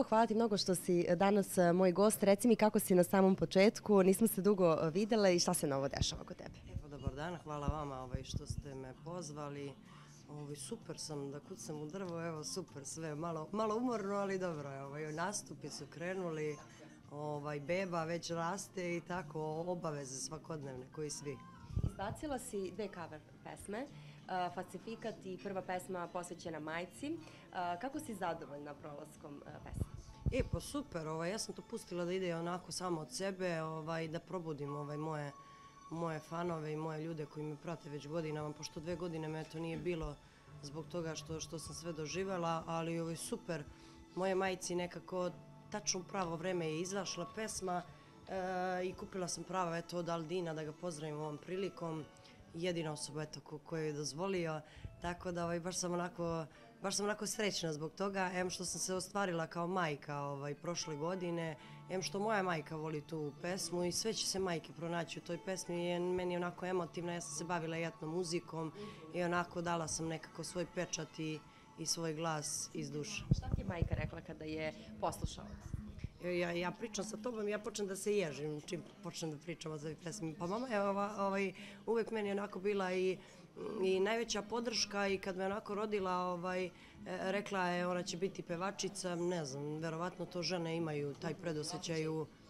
hvala ti mnogo što si danas moj gost. Reci mi kako si na samom početku, nismo se dugo videle i šta se novo dešava kod tebe? Dobar dan, hvala vama što ste me pozvali. Super sam da kucam u drvo, evo super sve, malo umorno, ali dobro je. Nastupi su krenuli, beba već raste i tako obaveze svakodnevne koji svi. Izbacila si dve cover pesme, Falsifikat i prva pesma posvećena majci. Kako si zadovoljna prolaskom pesme? Pa super, ja sam to pustila da ide onako samo od sebe, da probudim moje fanove i moje ljude koji me prate već godinama, pošto 2 godine me to nije bilo zbog toga što sam sve doživjela, ali super, moje majci nekako tačno u pravo vreme je izašla pesma i kupila sam prava od Aldina da ga pozdravim ovom prilikom, jedina osoba koja je dozvolio, tako da baš sam onako srećna zbog toga, što sam se ostvarila kao majka prošle godine, što moja majka voli tu pesmu i sve će se majke pronaći u toj pesmi, meni je onako emotivna, ja sam se bavila etno muzikom i onako dala sam nekako svoj pečat i svoj glas iz duše. Šta ti je majka rekla kada je poslušala? Ja pričam sa tobom, ja počnem da se ježim čim počnem da pričam o ovoj pesmi. Pa mama je uvek meni onako bila i najveća podrška i kad me onako rodila, rekla je ona će biti pevačica, ne znam, verovatno to žene imaju taj predosećaj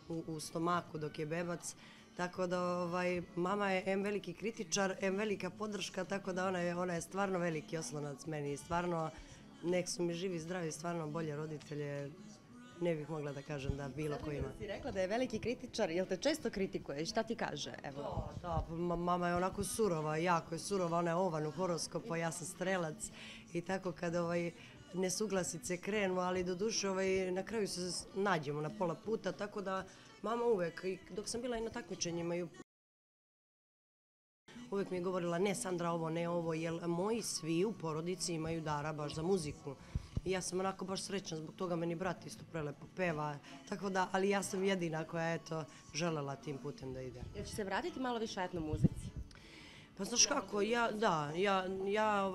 u stomaku dok je bebac, tako da mama je veliki kritičar, velika podrška, tako da ona je stvarno veliki oslonac meni i stvarno nek su mi živi i zdravi, stvarno bolje roditelje ne bih mogla da kažem da bilo ko ima. Sada si rekla da je veliki kritičar, jel te često kritikuje i šta ti kaže? Da, mama je onako surova, jako je surova, ona je ovan u horoskopu, ja sam strelac i tako kada nesuglasice krenu, ali do duše na kraju se nađemo na pola puta, tako da mama uvek, dok sam bila i na takmičenjima, uvek mi je govorila ne Sandra ovo, ne ovo, jer moji svi u porodici imaju dara baš za muziku. I ja sam onako baš srećna, zbog toga meni brat isto prelepo peva, tako da, ali ja sam jedina koja je želela tim putem da ide. Jel će se vratiti malo više etno muzici? Pa znaš kako, ja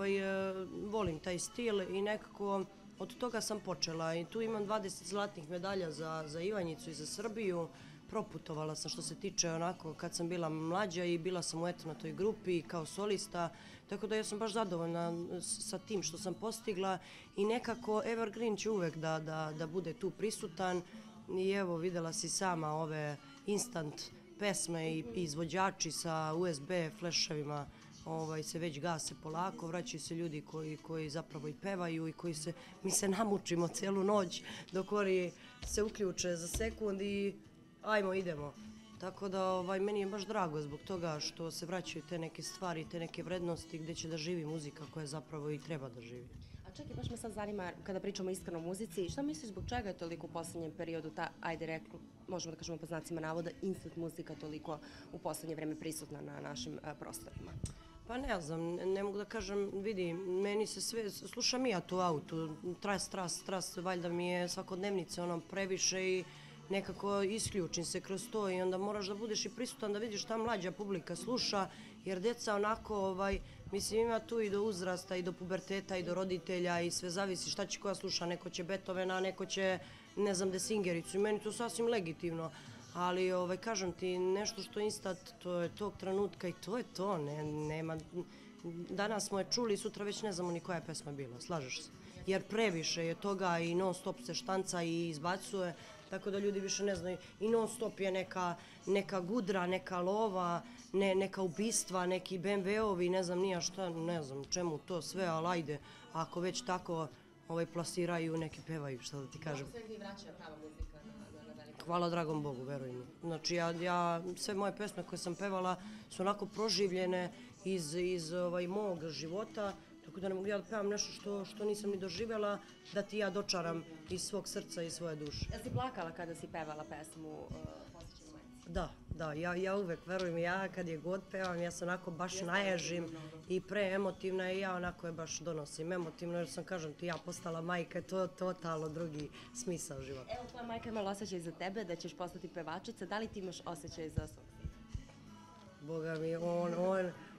volim taj stil i nekako od toga sam počela i tu imam 20 zlatnih medalja za Ivanjicu i za Srbiju. Proputovala sam što se tiče onako kad sam bila mlađa i bila sam u etno toj grupi kao solista, tako da ja sam baš zadovoljna sa tim što sam postigla i nekako Evergreen će uvek da bude tu prisutan i evo videla si sama ove instant pesme i izvođači sa USB fleševima se već gase polako, vraćaju se ljudi koji zapravo i pevaju i mi se namučimo celu noć dok oni se uključe za sekund i ajmo, idemo. Tako da meni je baš drago zbog toga što se vraćaju te neke stvari, te neke vrednosti gde će da živi muzika koja zapravo i treba da živi. A čekaj, baš me sad zanima kada pričamo iskreno o muzici, šta misliš zbog čega je toliko u poslednjem periodu ta, ajde rekli, možemo da kažemo po znacima navoda, instant muzika toliko u poslednje vreme prisutna na našim prostorima? Pa ne znam, ne mogu da kažem, vidi, meni se sve, slušam i ja tu auto, tras, valjda mi je svakodnevnice previše i nekako isključim se kroz to i onda moraš da budeš i prisutan da vidiš šta mlađa publika sluša, jer deca onako, mislim ima tu i do uzrasta i do puberteta i do roditelja i sve zavisi šta će koja sluša, neko će Beethovena, neko će, ne znam, Desingericu i meni to sasvim legitimno, ali kažem ti, nešto što je instant, to je tog trenutka i to je to, nema, danas smo je čuli, sutra već ne znamo ni koja je pesma bila, slažeš se, jer previše je toga i non stop se štanca i izbacuje, tako da ljudi više ne znaju i non stop je neka gudra, neka lova, neka ubistva, neki BMW-ovi, ne znam nija šta, ne znam čemu to sve, ali ajde, ako već tako plasiraju, neki pevaju, šta da ti kažem. Kako se vraća prava muzika na veliko? Hvala dragom Bogu, veruj mi. Znači, sve moje pesme koje sam pevala su onako proživljene iz mog života, tako da ne mogu ja da pevam nešto što nisam ni doživjela, da ti ja dočaram iz svog srca i svoje duše. Jel si plakala kada si pevala pesmu Posvećenu majci? Da, ja uvek, verujem, ja kad je god pevam, ja se onako baš naježim i preemotivna i ja onako je baš donosim emotivno, jer sam, kažem ti, ja postala majka, to je totalno drugi smisao života. Evo, tvoja majka imala osjećaj za tebe da ćeš postati pevačica, da li ti imaš osjećaj za svog sina? Boga mi,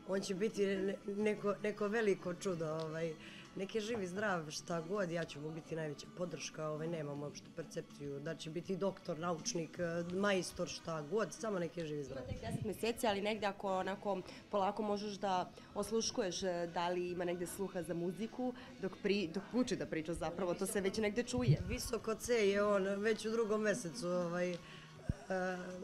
on će biti neko veliko čudo. nek je živ i zdrav, šta god, ja ću mu biti najveća podrška, nemam uopšte percepciju da će biti doktor, naučnik, majstor, šta god, samo nek je živ i zdrav. Ima tek 10 mjeseci, ali negde ako onako polako možeš da osluškuješ da li ima negde sluha za muziku, dok uči da priča zapravo, to se već negde čuje. Visoko C je on već u drugom mesecu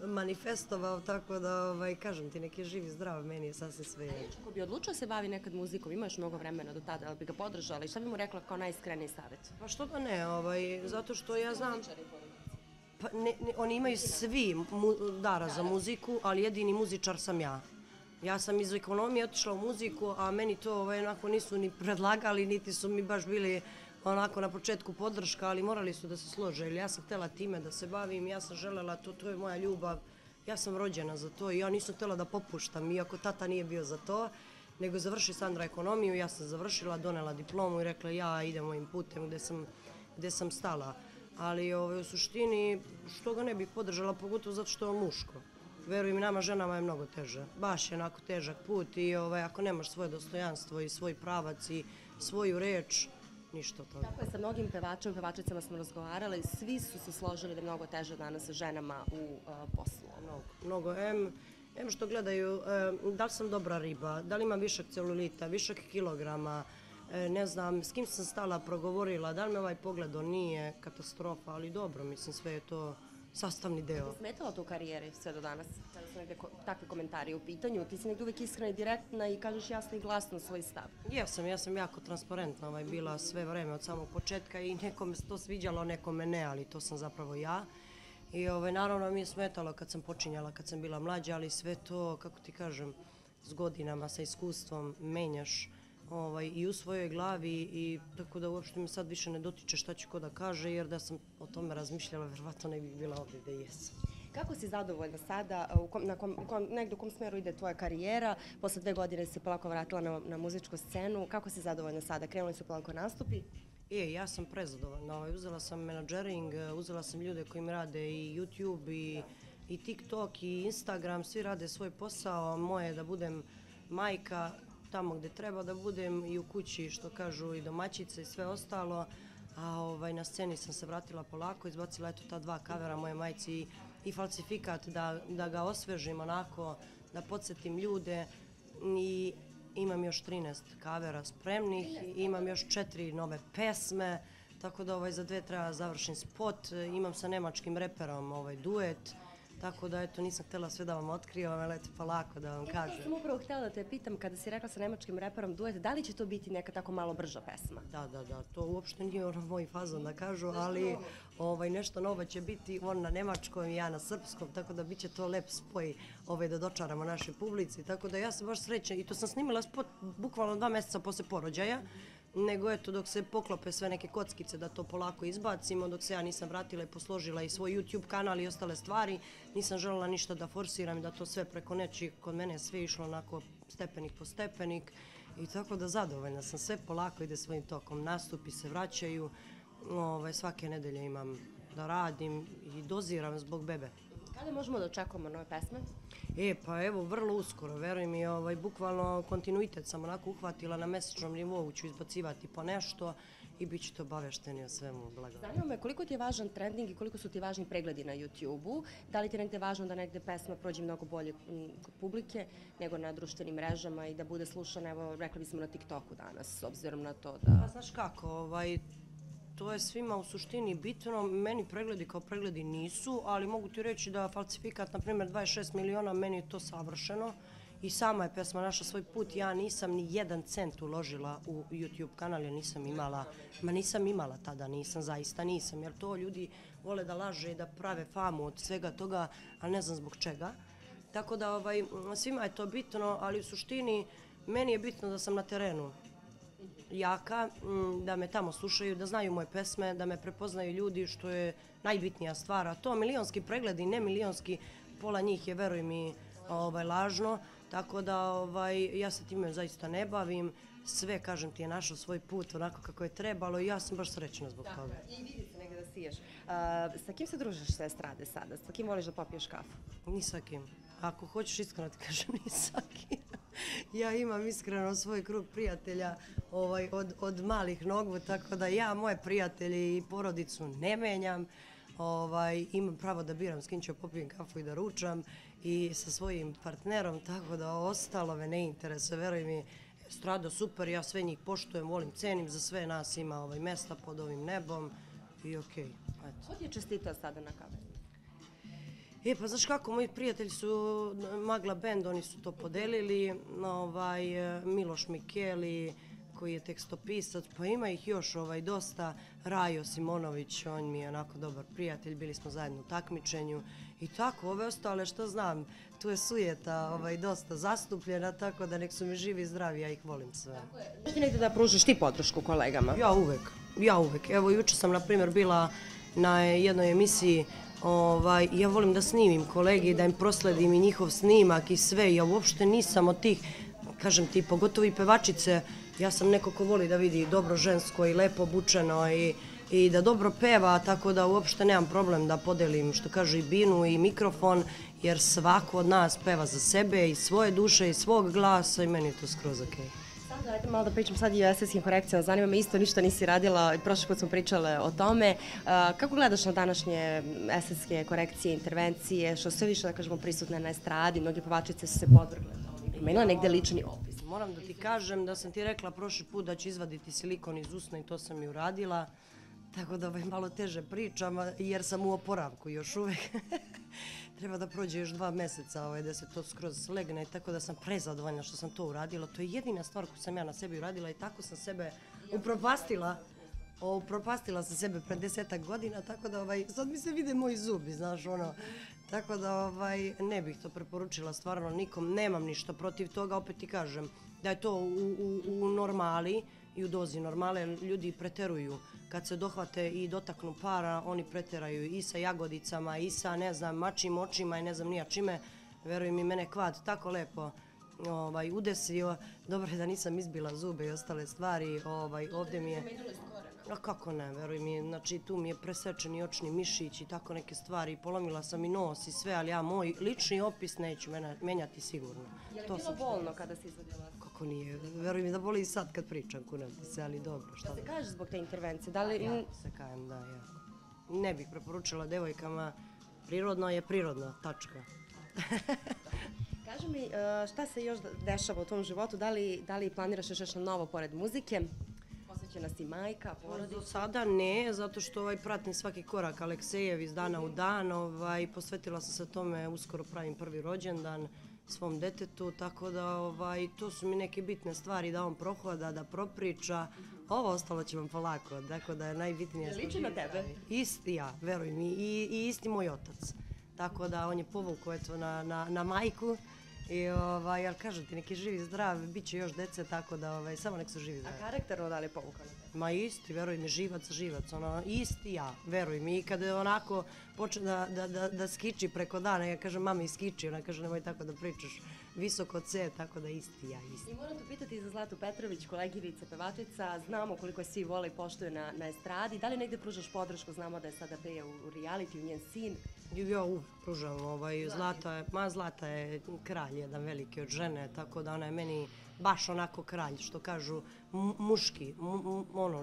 manifestovao, tako da kažem ti, neki živi zdrav, meni je sasvim sve. Ako bi odlučio se bavi nekad muzikom, imaš mnogo vremena do tada, ali bi ga podržala i šta bi mu rekla kao najiskreniji savjet? Pa što da ne, zato što ja znam, pa oni imaju svi dara za muziku, ali jedini muzičar sam ja. Ja sam iz ekonomije otišla u muziku, a meni to onako nisu ni predlagali, niti su mi baš bili onako na početku podrška, ali morali su da se slože, jer ja sam htjela time da se bavim, ja sam želela, to je moja ljubav, ja sam rođena za to i ja nisam htjela da popuštam, iako tata nije bio za to, nego završi Sandra ekonomiju, ja sam završila, donela diplomu i rekla ja idem mojim putem gde sam stala. Ali u suštini, što ga ne bih podržala, pogotovo zato što je on muško. Veruj mi, nama ženama je mnogo teže, baš je onako težak put i ako nemaš svoje dostojanstvo i svoj pravac i svoju reč, ništa od toga. Tako je, sa mnogim pevačima, pevačicama smo razgovarali, svi su se složili da je mnogo teže danas ženama u poslu. Mnogo, em što gledaju, da li sam dobra riba, da li imam višak celulita, višak kilograma, ne znam, s kim sam stala, progovorila, da li me ovaj pogledao, nije katastrofa, ali dobro, mislim, sve je to sastavni deo. Ti smetala to u karijeri sve do danas? Kada su negde takve komentari u pitanju, ti si negde uvek iskrena i direktna i kažeš jasno i glasno svoj stav. Ja sam jako transparentna bila sve vreme od samog početka i nekome se to sviđalo, nekome ne, ali to sam zapravo ja. I naravno mi je smetalo kad sam počinjala, kad sam bila mlađa, ali sve to, kako ti kažem, s godinama, sa iskustvom menjaš i u svojoj glavi i tako da uopšte me sad više ne dotiče šta će ko da kaže, jer da sam o tome razmišljala, verovatno ne bih bila ovdje gde jesam. Kako si zadovoljna sada, negdje u kom smeru ide tvoja karijera, posle 2 godine si polako vratila na muzičku scenu, kako si zadovoljna sada, krenuli su polako nastupi? Ja sam prezadovoljna, uzela sam menadžering, uzela sam ljude koji mi rade i YouTube i TikTok i Instagram, svi rade svoj posao, moje je da budem majka tamo gde treba da budem i u kući, što kažu, i domaćice i sve ostalo, a na sceni sam se vratila polako, izbacila ta 2 kavera moje majci i falsifikat da ga osvežim onako, da podsjetim ljude i imam još 13 kavera spremnih, imam još 4 nove pesme, tako da za 2 treba završim spot, imam sa nemačkim reperom duet, tako da nisam htjela sve da vam otkrivam, ali polako da vam kažem. Ja sam upravo htjela da te pitam, kada si rekla sa nemačkim reperom duet, da li će to biti neka tako malo brža pesma? Da, to uopšte nije moj fazon da kažu, ali nešto novo će biti, on na nemačkom i ja na srpskom, tako da bit će to lep spoj da dočaramo našoj publici, tako da ja sam baš srećna i to sam snimila spot bukvalno 2 mjeseca posle porođaja, nego dok se poklope sve neke kockice da to polako izbacimo, dok se ja nisam vratila i posložila i svoj YouTube kanal i ostale stvari, nisam željela ništa da forsiram i da to sve preko nečih, kod mene je sve išlo onako stepenik po stepenik i tako da zadovoljna sam, sve polako ide svojim tokom, nastupi se vraćaju, svake nedelje imam da radim i doziram zbog bebe. Kada možemo da očekujemo nove pesme? Pa evo, vrlo uskoro, veruj mi, bukvalno kontinuitet sam onako uhvatila na mesečnom nivou, ću izbacivati po nešto i bit ćete obavešteni o svemu, blago. Zanima me koliko ti je važan trending i koliko su ti važni pregledi na YouTube-u, da li ti je negde važno da negde pesma prođe mnogo bolje kod publike nego na društvenim mrežama i da bude slušana, evo, rekli bismo na TikToku danas, s obzirom na to da... Pa znaš kako, to je svima u suštini bitno, meni pregledi kao pregledi nisu, ali mogu ti reći da falsifikat, na primjer 26 miliona, meni je to savršeno i sama je pesma našla svoj put, ja nisam ni 1 cent uložila u YouTube kanal, jer nisam imala tada, zaista nisam, jer to ljudi vole da laže i da prave famu od svega toga, ali ne znam zbog čega. Tako da svima je to bitno, ali u suštini meni je bitno da sam na terenu jaka, da me tamo slušaju, da znaju moje pesme, da me prepoznaju ljudi, što je najbitnija stvar. A to milionski pregledi, ne milionski, pola njih je, veruj mi, lažno. Tako da ja se time zaista ne bavim. Sve, kažem ti, je našao svoj put onako kako je trebalo i ja sam baš srećna zbog toga. I vidi se negdje da siješ. Sa kim se družiš sa estrade sada? Sa kim voliš da popiješ kafu? Ni sa kim. Ako hoćeš iskreno ti kažem, ni sa kim. Ja imam iskreno svoj krug prijatelja od malih nogu, tako da ja moje prijatelje i porodicu ne menjam. Imam pravo da biram s kim ću popijem kafu i da ručam i sa svojim partnerom, tako da ostalo me ne interesuje, veruj mi. Estrada super, ja sve njih poštujem, volim, cenim, za sve nas ima mesta pod ovim nebom i okej. Ko ti je čestitao sada na kameru? Pa znaš kako, moji prijatelji su Magla Band, oni su to podelili, Miloš Mikeli, koji je tekstopisac, pa ima ih još dosta, Rajo Simonović, on mi je onako dobar prijatelj, bili smo zajedno u takmičenju i tako, ove ostale što znam, tu je sujeta dosta zastupljena, tako da nek su mi živi i zdravi, ja ih volim sve. Možeš ti negdje da pružiš ti podršku kolegama? Ja uvek. Evo, juče sam, na primjer, bila na jednoj emisiji, ja volim da snimim kolege i da im prosledim i njihov snimak i sve, ja uopšte nisam od tih, kažem ti, pogotovo i pevačice, ja sam neko ko voli da vidi dobro žensko i lepo obučeno i da dobro peva, tako da uopšte nemam problem da podelim, što kažu, i binu i mikrofon, jer svako od nas peva za sebe i svoje duše i svog glasa i meni je to skroz okej. Sandra, ajde malo da pričam sad i o estetskim korekcijama, zanima me isto, ništa nisi radila, prošli put smo pričale o tome. Kako gledaš na današnje estetske korekcije, intervencije, što sve više, da kažemo, prisutne na estradi, mnoge pevačice su se podvrgle tome, promenila negde lični opis. Moram da ti kažem da sam ti rekla prošli put da ću izvaditi silikon iz usna i to sam i uradila, tako da malo teže pričam jer sam u oporavku još uvek. Treba da prođe još 2 meseca da se to skroz slegne, tako da sam prezadovoljna što sam to uradila. To je jedina stvar koju sam ja na sebi uradila i tako sam sebe upropastila. Upropastila sam sebe pre 10 godina, tako da sad mi se vide moji zubi, znaš, tako da ne bih to preporučila stvarno nikom, nemam ništa protiv toga, opet ti kažem da je to u normali i u dozi normale, ljudi preteruju. Kad se dohvate i dotaknu para, oni preteraju i sa jagodicama i sa, ne znam, mačim očima i ne znam nija čime. Veruj mi, mene kvad tako lepo udesio. Dobro je da nisam izbila zube i ostale stvari. Ovdje mi je... A kako ne, veruj mi, znači tu mi je presečen i očni mišić i tako neke stvari. Polomila sam i nos i sve, ali ja moj lični opis neću menjati sigurno. Je li bilo bolno kada si izvadila? Kako nije, veruj mi da boli i sad kad pričam, kunem ti se, ali dobro. Šta se kažeš zbog te intervencije? Ja se kajem, da, ja. Ne bih preporučila devojkama, prirodno je prirodno, tačka. Kaži mi, šta se još dešava u tom životu, da li planiraš još nešto novo pored muzike? Posvećena si majka, porodica? Do sada ne, zato što pratim svaki korak Aleksejev iz dana u dan, posvetila sam se tome, uskoro pravim prvi rođendan svom detetu, tako da to su mi neke bitne stvari da on prohoda, da propriča. Ovo ostalo će vam polako, tako da je najbitnije. Liči na tebe? Isti ja, veruj mi, i isti moj otac. Tako da on je povukao na majku. Ali kažem ti, neki živi zdrav, bit će još dece, tako da samo nek su živi zdravi. A karakterno da li je povukao na tebe? Ma isti, veruj mi, živac, isti ja, veruj mi. I kada onako počne da skiči preko dana, ja kažem, mami skiči, ona kaže, nemoj tako da pričaš visoko C, tako da isti ja, isti. I moram te pitati za Zlatu Petrović, koleginica, pevačica, znamo koliko je svi vole i poštuju na estradi, da li negde pružaš podršku, znamo da je sada peje u reality, u njen sin? Ja uvijek pružam, Zlata je kralj, jedan veliki od žene, tako da ona je meni baš onako kralj, što kažu muški,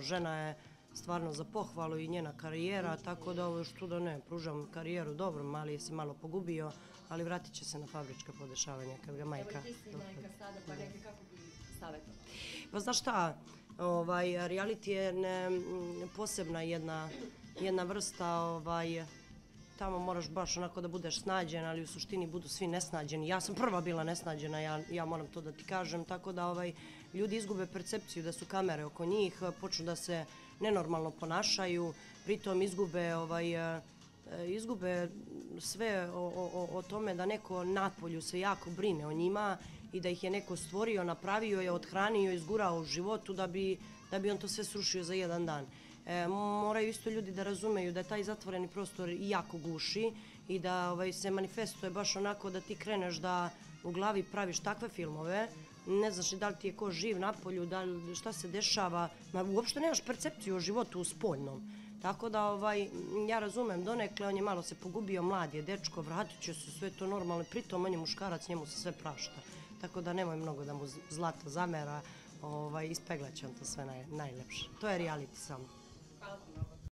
žena je stvarno za pohvalu i njena karijera, tako da ovo što da ne, pružam karijeru dobro, mali je se malo pogubio, ali vratit će se na fabrička podešavanja kad ga majka... Evo i ti si majka sada, pa rekli kako bi savjetovala? Pa znaš šta, reality je posebna jedna vrsta, tamo moraš baš onako da budeš snađen, ali u suštini budu svi nesnađeni. Ja sam prva bila nesnađena, ja moram to da ti kažem, tako da ljudi izgube percepciju da su kamere oko njih, počnu da se nenormalno ponašaju, pritom izgube sve o tome da neko napolju se jako brine o njima i da ih je neko stvorio, napravio je, odhranio, izgurao u životu da bi on to sve srušio za jedan dan. Moraju isto ljudi da razumeju da je taj zatvoreni prostor jako guši i da se manifestuje baš onako da ti kreneš da u glavi praviš takve filmove, ne znaš da li ti je ko živ napolju, šta se dešava, uopšte nemaš percepciju o životu u spoljnom. Tako da ja razumem donekle, on je malo se pogubio, mlad je dečko, vratit će se, sve to normalno, pritom on je muškarac, njemu se sve prašta. tako da nemoj mnogo da mu Zlata zamera, ispeglaće on to sve najlepše. To je reality samo. Hvala vam mnogo.